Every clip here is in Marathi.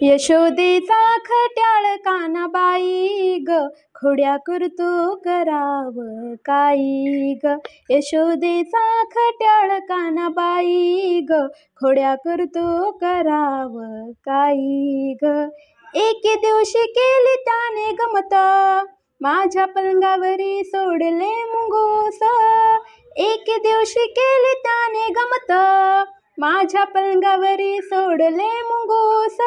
यशोदेचा खट्याळ कानाबाई ग, खोड्या करतो कराव काही ग. यशोदेचा खट्याळ कानाबाई ग, खोड्या करतो कराव काही ग. एके दिवशी केली त्याने गमत, माझ्या पलंगावरी सोडले मुंगूस. एके दिवशी केली त्याने गमत, माझ्या पलंगावरी सोडले मुंगूस.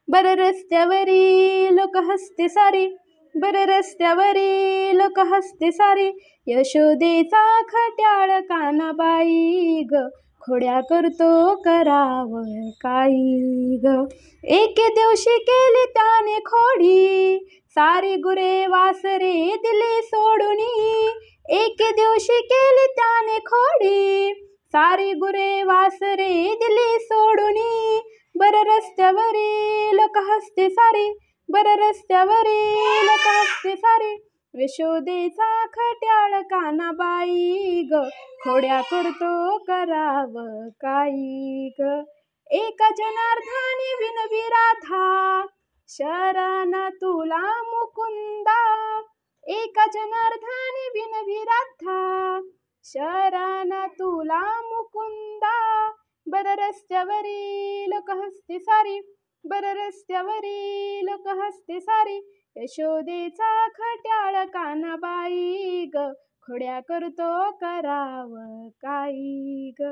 बर रस्त्यावरी लोक हसते सारी, बर रस्त्यावरी लोक हसते सारी. यशोदेचा खट्याळ कानाबाई ग, खोड्या करतो कराव काही ग. एके दिवशी केली त्याने खोडी, सारी गुरे वासरे दिली सोडूनी. एके दिवशी केली त्याने खोडी, सारी गुरे वासरे दिली सोडूनी. बर रस्त्यावरी लोक हसते सारी, बर रस्त्यावरी लोक हसते सारी. यशोदेचा खट्याळ कानाबाई ग, खोड्या करतो कराव काही ग. एका जनार्दनी विनवी राधा, शरण तुला मुकुंदा. एका जनार्दनी विनवी राधा, शरण तुला मुकुंदा. बर रस्त्यावरी लोक हसते सारी, बर रस्त्यावरी लोक हसते सारी. यशोदेचा खट्याळ कानाबाई ग, खोड्या करतो कराव काही ग.